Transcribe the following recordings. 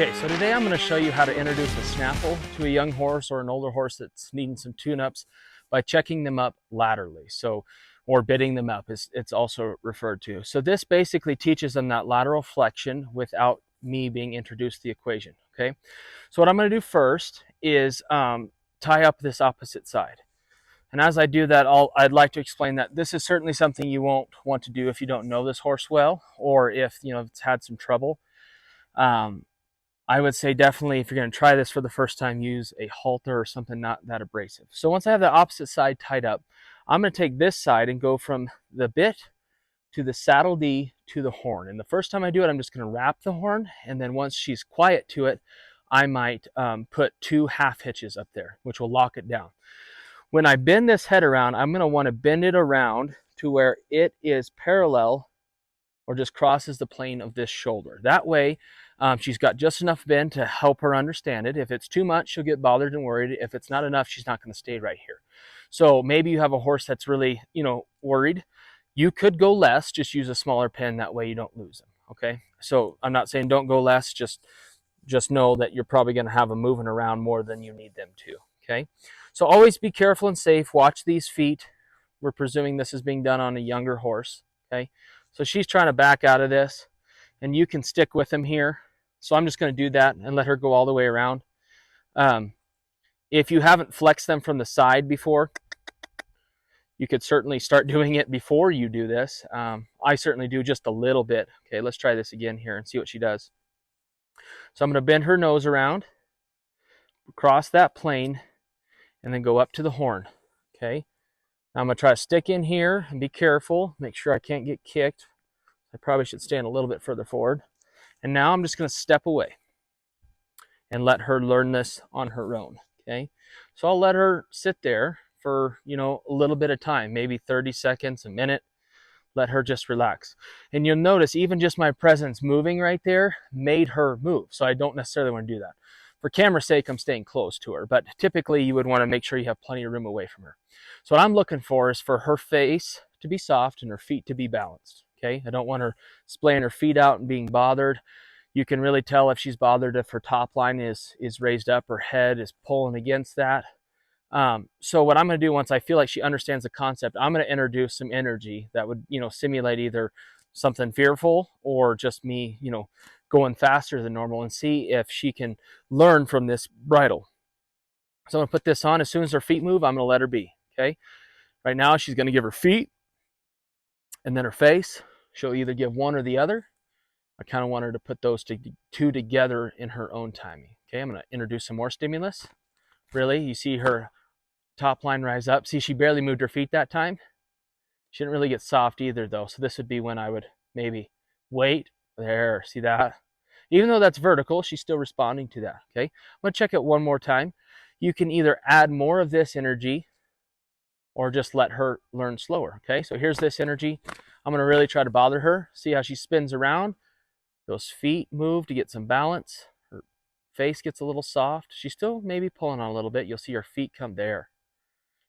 Okay, so today I'm going to show you how to introduce a snaffle to a young horse or an older horse that's needing some tune-ups by checking them up laterally. So, or bidding them up, it's also referred to. So this basically teaches them that lateral flexion without me being introduced to the equation, okay? So what I'm going to do first is tie up this opposite side. And as I do that, I'd like to explain that this is certainly something you won't want to do if you don't know this horse well, or if it's had some trouble. I would say definitely if you're going to try this for the first time, use a halter or something not that abrasive. So once I have the opposite side tied up, I'm going to take this side and go from the bit to the saddle D to the horn. And the first time I do it, I'm just going to wrap the horn. And then once she's quiet to it, I might put 2 half hitches up there, which will lock it down. When I bend this head around, I'm going to want to bend it around to where it is parallel or just crosses the plane of this shoulder. That way, she's got just enough bend to help her understand it. If it's too much, she'll get bothered and worried. If it's not enough, she's not going to stay right here. So maybe you have a horse that's really, worried. You could go less, just use a smaller pin. That way you don't lose them, okay? So I'm not saying don't go less, just know that you're probably going to have them moving around more than you need them to, okay? So always be careful and safe. Watch these feet. We're presuming this is being done on a younger horse, okay? So she's trying to back out of this, and you can stick with him here. So I'm just going to do that and let her go all the way around. If you haven't flexed them from the side before, you could certainly start doing it before you do this. I certainly do just a little bit. Okay, let's try this again here and see what she does. So I'm going to bend her nose around, cross that plane, and then go up to the horn. Okay, now I'm going to try to stick in here and be careful. Make sure I can't get kicked. I probably should stand a little bit further forward. And now I'm just going to step away and let her learn this on her own, okay? So I'll let her sit there for, a little bit of time, maybe 30 seconds, a minute. Let her just relax. And you'll notice even just my presence moving right there made her move. So I don't necessarily want to do that. For camera's sake, I'm staying close to her, but typically you would want to make sure you have plenty of room away from her. So what I'm looking for is for her face to be soft and her feet to be balanced. Okay, I don't want her splaying her feet out and being bothered. You can really tell if she's bothered if her top line is raised up, her head is pulling against that. So what I'm going to do once I feel like she understands the concept, I'm going to introduce some energy that would, simulate either something fearful or just me, going faster than normal, and see if she can learn from this bridle. So I'm going to put this on. As soon as her feet move, I'm going to let her be. Okay. Right now, she's going to give her feet and then her face. She'll either give one or the other. I kind of want her to put those two together in her own timing. Okay, I'm going to introduce some more stimulus. Really, you see her top line rise up. See, she barely moved her feet that time. She didn't really get soft either, though. So this would be when I would maybe wait. There, see that? Even though that's vertical, she's still responding to that. Okay, I'm going to check it one more time. You can either add more of this energy or just let her learn slower. Okay, so here's this energy. I'm going to really try to bother her. See how she spins around. Those feet move to get some balance. Her face gets a little soft. She's still maybe pulling on a little bit. You'll see her feet come there.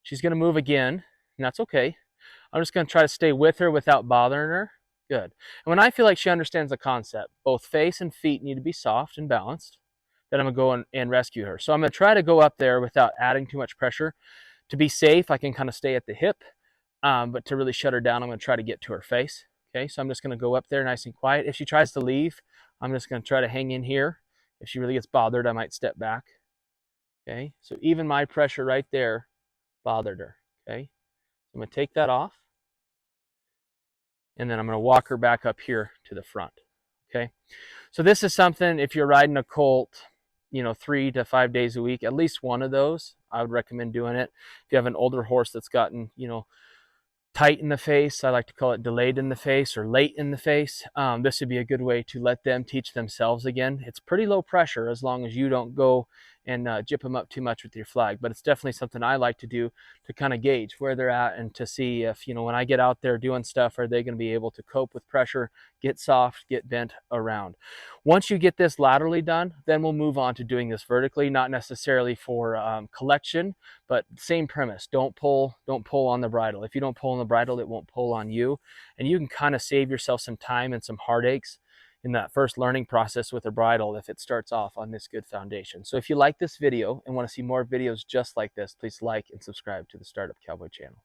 She's going to move again, and that's okay. I'm just going to try to stay with her without bothering her. Good. And when I feel like she understands the concept, both face and feet need to be soft and balanced, then I'm going to go and rescue her. So I'm going to try to go up there without adding too much pressure. To be safe, I can kind of stay at the hip, but to really shut her down, I'm going to try to get to her face. Okay, so I'm just going to go up there nice and quiet. If she tries to leave, I'm just going to try to hang in here. If she really gets bothered, I might step back. Okay, so even my pressure right there bothered her. Okay, so I'm going to take that off. And then I'm going to walk her back up here to the front. Okay, so this is something, if you're riding a colt, 3 to 5 days a week, at least one of those, I would recommend doing it. If you have an older horse that's gotten, tight in the face, I like to call it delayed in the face or late in the face, this would be a good way to let them teach themselves again. It's pretty low pressure as long as you don't go and jip them up too much with your flag, but it's definitely something I like to do to kind of gauge where they're at and to see if, when I get out there doing stuff, are they going to be able to cope with pressure, get soft, get bent around. Once you get this laterally done, then we'll move on to doing this vertically, not necessarily for collection, but same premise. Don't pull on the bridle. If you don't pull on the bridle, it won't pull on you, and you can kind of save yourself some time and some heartaches in that first learning process with a bridle if it starts off on this good foundation. So if you like this video and want to see more videos just like this, please like and subscribe to the Startup Cowboy channel.